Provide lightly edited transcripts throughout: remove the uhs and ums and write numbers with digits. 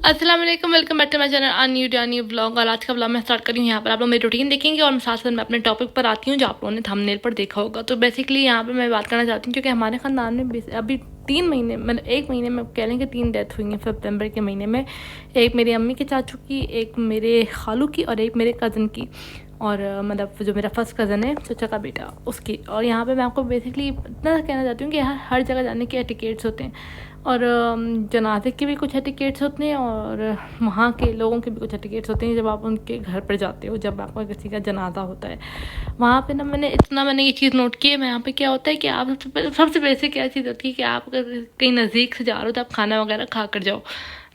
अस्सलाम वालेकुम, welcome back to my channel new vlog. और आज का व्लॉग मैं स्टार्ट करी हूँ। यहाँ पर आप लोग मेरी रूटीन देखेंगे और साथ साथ मैं अपने टॉपिक पर आती हूँ जो आप लोगों ने थंबनेल पर देखा होगा। तो बेसिकली यहाँ पे मैं बात करना चाहती हूँ क्योंकि हमारे ख़ानदान में अभी 3 महीने मतलब 1 महीने में कह लें कि 3 डेथ हुई हैं सितंबर के महीने में। एक मेरी अम्मी के चाचू की, एक मेरे खालू की और एक मेरे कज़न की। और मतलब जो मेरा फर्स्ट कज़न है चचा का बेटा उसकी। और यहाँ पे मैं आपको बेसिकली इतना कहना चाहती हूँ कि हर जगह जाने के एटिकेट्स होते हैं और जनाजे के भी कुछ एटिकेट्स होते हैं और वहाँ के लोगों के भी कुछ एटिकेट्स होते हैं जब आप उनके घर पर जाते हो, जब आपका किसी का जनाजा होता है वहाँ पे ना। मैंने ये चीज़ नोट की है। यहाँ पे क्या होता है कि आप सबसे बेसिक क्या चीज़ होती है कि आप अगर कहीं नज़दीक से जा रहे हो तो आप खाना वगैरह खा कर जाओ।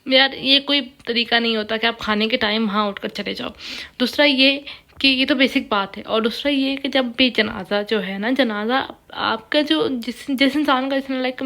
यार ये कोई तरीका नहीं होता कि आप खाने के टाइम वहाँ उठकर चले जाओ। दूसरा ये कि ये तो बेसिक बात है। और दूसरा ये कि जब भी जनाजा जो है ना, जनाजा आपका जो जिस इंसान का जिसने लाइक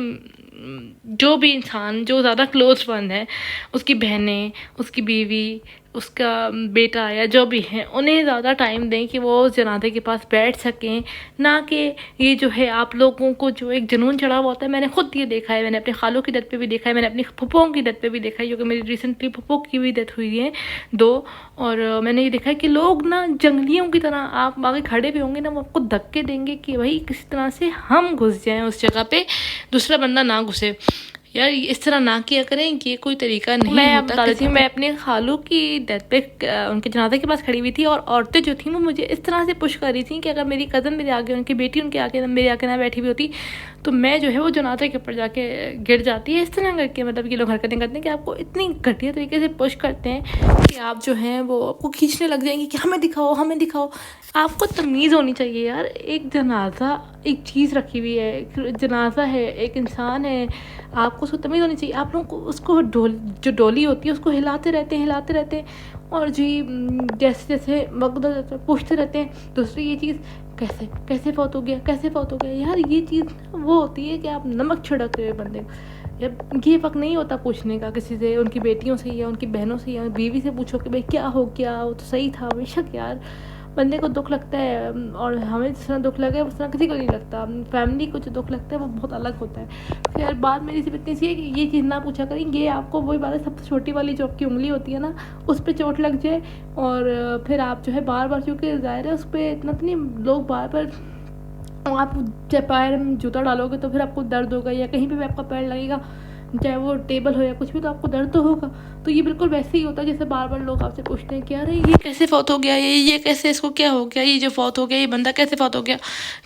जो भी इंसान जो ज़्यादा क्लोज वन है, उसकी बहनें, उसकी बीवी, उसका बेटा या जो भी है, उन्हें ज़्यादा टाइम दें कि वो उस जनाजे के पास बैठ सकें। ना कि ये जो है आप लोगों को जो एक जुनून चढ़ा हुआ होता है। मैंने खुद ये देखा है, मैंने अपने खालों की डेथ पे भी देखा है, मैंने अपनी फुप्पों की डेथ पे भी देखा है क्योंकि मेरी रिसेंटली फुप्पो की भी डेथ हुई है 2। और मैंने ये देखा है कि लोग ना जंगलियों की तरह आप आगे खड़े भी होंगे ना, वो आपको धक्के देंगे कि भाई किसी तरह से हम घुस जाएं उस जगह पे, दूसरा बंदा ना घुसे। यार इस तरह ना किया करें, ये कोई तरीका नहीं मैं होता। बता देती हूँ, मैं अपने खालू की डेथ पे उनके जनाजे के पास खड़ी हुई थी और औरतें जो थी वो मुझे इस तरह से पुश कर रही थी कि अगर मेरी कज़न मेरे आगे, उनकी बेटी उनके आगे, मेरे आगे ना बैठी हुई होती तो मैं जो है वो जनाजे के ऊपर जाके गिर जाती है। इस तरह करके मतलब ये लोग हरकतें करते हैं कि आपको इतनी घटिया तरीके से पुश करते हैं कि आप जो हैं वो आपको खींचने लग जाएंगे कि हमें दिखाओ हमें दिखाओ। आपको तमीज़ होनी चाहिए यार। एक जनाजा एक चीज़ रखी हुई है, एक जनाजा है, एक इंसान है, आपको उसको तमीज़ होनी चाहिए। आप लोगों को उसको जो डोली होती है उसको हिलाते रहते हैं और जी जैसे जैसे वक्त पूछते रहते हैं। दूसरी ये चीज़ कैसे कैसे फौत हो गया यार, ये चीज़ वो होती है कि आप नमक छिड़क रहे हो बंदे को। जब ये वक्त नहीं होता पूछने का किसी से, उनकी बेटियों से या उनकी बहनों से या बीवी से पूछो कि भाई क्या हो गया, वो तो सही था। बेशक यार बंदे को दुख लगता है और हमें जिस तरह दुख लगे उस तरह किसी को नहीं लगता। फैमिली को जो दुख लगता है वो बहुत अलग होता है। तो यार बात मेरी सिर्फ इतनी सी है कि ये चीज़ ना पूछा करेंगे। आपको वही बात है, सबसे छोटी वाली जो आपकी उंगली होती है ना, उस पर चोट लग जाए और फिर आप जो है बार बार, चूँकि ज़ाहिर है उस पर इतना तो नहीं लोग बार बार, आप जब पैर में जूता डालोगे तो फिर आपको दर्द होगा, या कहीं पे भी आपका पैर लगेगा चाहे वो टेबल हो या कुछ भी, तो आपको दर्द तो होगा। तो ये बिल्कुल वैसे ही होता है जैसे बार बार लोग आपसे पूछते हैं कि अरे ये कैसे फौत हो गया, ये कैसे, इसको क्या हो गया, ये जो फौत हो गया ये बंदा कैसे फौत हो गया,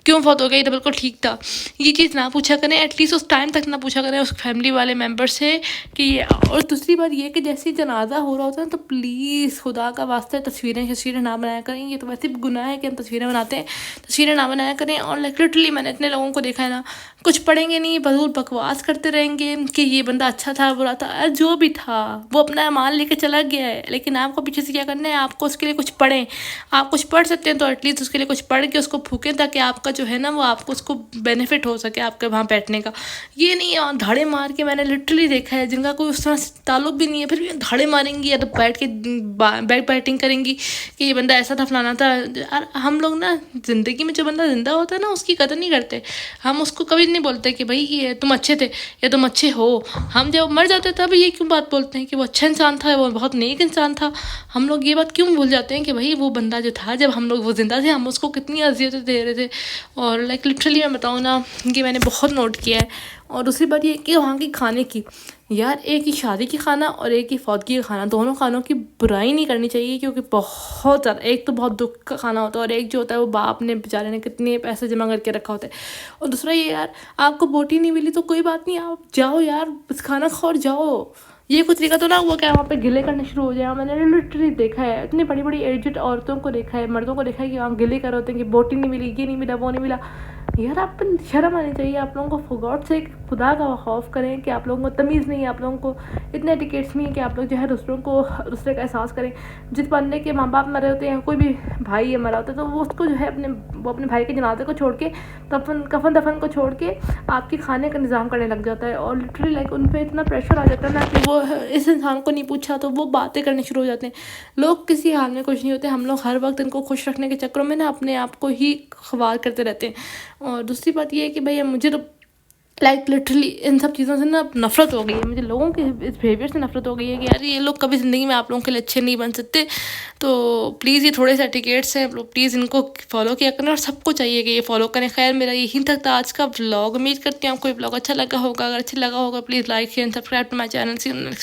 क्यों फौत हो गया, ये तो बिल्कुल ठीक था। ये चीज़ ना पूछा करें, एटलीस्ट उस टाइम तक ना पूछा करें उस फैमिली वाले मेम्बर से कि ये। और दूसरी बात ये कि जैसे जनाजा हो रहा होता है तो प्लीज़ खुदा का वास्ते तस्वीरें ना बनाया करें। ये तो वैसे भी गुनाह है कि हम तस्वीरें बनाते हैं, तस्वीरें ना बनाया करें। और लिटरली मैंने इतने लोगों को देखा है ना, कुछ पढ़ेंगे नहीं, बजूल बकवास करते रहेंगे कि ये बंदा अच्छा था बुरा था। जो भी था वो अपना माल लेके चला गया है, लेकिन आपको पीछे से क्या करना है, आपको उसके लिए कुछ पढ़ें। आप कुछ पढ़ सकते हैं तो एटलीस्ट उसके लिए कुछ पढ़ के उसको फूकें ताकि आपका जो है ना वो आपको उसको बेनिफिट हो सके आपके वहाँ बैठने का। ये नहीं धाड़े मार के, मैंने लिटरली देखा है जिनका कोई उस तरह से ताल्लुक भी नहीं है फिर भी धाड़े मारेंगी या तो बैठ के बैक बैटिंग करेंगी कि ये बंदा ऐसा था फलाना था। यार हम लोग ना ज़िंदगी में जो बंदा ज़िंदा होता है ना उसकी कदर नहीं करते। हम उसको कभी नहीं बोलते कि भाई ये तुम अच्छे थे या तुम अच्छे हो। हम जब मर जाते तब ये क्यों बात बोलते हैं कि वो अच्छा इंसान था, वो बहुत नेक इंसान था। हम लोग ये बात क्यों भूल जाते हैं कि भाई वो बंदा जो था जब हम लोग वो ज़िंदा थे हम उसको कितनी अजियतें दे रहे थे। और लाइक लिटरली मैं बताऊँ ना कि मैंने बहुत नोट किया है। और दूसरी बात ये कि वहाँ की खाने की, यार एक ही शादी की खाना और एक ही फौतगी का खाना, दोनों खानों की बुराई नहीं करनी चाहिए क्योंकि बहुत ज़्यादा, एक तो बहुत दुख का खाना होता है और एक जो होता है वो बाप ने बेचारे ने कितने पैसे जमा करके रखा होता है। और दूसरा ये यार आपको बोटी नहीं मिली तो कोई बात नहीं, आप जाओ यार बस खाना खाओ और जाओ। ये कुछ तरीका तो ना हुआ क्या वहाँ पे गिले करने शुरू हो जाए। मैंने लिटरली देखा है, इतनी बड़ी बड़ी एजेड औरतों को देखा है, मर्दों को देखा है कि वहाँ गिले कर होते हैं कि बोटी नहीं मिली, ये नहीं मिला, वो नहीं मिला। यार आप पर शर्म आनी चाहिए आप लोगों को। फॉर गॉड से खुदा का खौफ करें कि आप लोगों को तमीज़ नहीं है, आप लोगों को इतने टिकट्स नहीं है कि आप लोग जो है दूसरे का एहसास करें। जिस बंदे के माँ बाप मरे होते हैं, कोई भी भाई है मरा होता है, तो वो उसको जो है वो अपने भाई के जनाजे को छोड़ के कफन दफन को छोड़ के आपके खाने का निज़ाम करने लग जाता है। और लिटरली लाइक उन पर इतना प्रेशर आ जाता है ना कि वो इस इंसान को नहीं पूछा तो वो बातें करने शुरू हो जाते हैं। लोग किसी हाल में खुश नहीं होते, हम लोग हर वक्त इनको खुश रखने के चक्करों में ना अपने आप को ही ख्वार करते रहते हैं। और दूसरी बात ये है कि भैया मुझे तो लाइक लिटरली इन सब चीज़ों से ना अब नफरत हो गई है मुझे, लोगों के इस बिहेवियर से नफरत हो गई है कि यार ये लोग कभी ज़िंदगी में आप लोगों के लिए अच्छे नहीं बन सकते। तो प्लीज़ ये थोड़े से एटिकेट्स हैं, आप लोग प्लीज़ इनको फॉलो किया करें और सबको चाहिए कि ये फॉलो करें। खैर मेरा यही तक था आज का व्लॉग, उम्मीद करती हूँ आपको ये व्लॉग अच्छा लगा होगा। अगर अच्छा लगा होगा please like share and subscribe to my channel. See you next.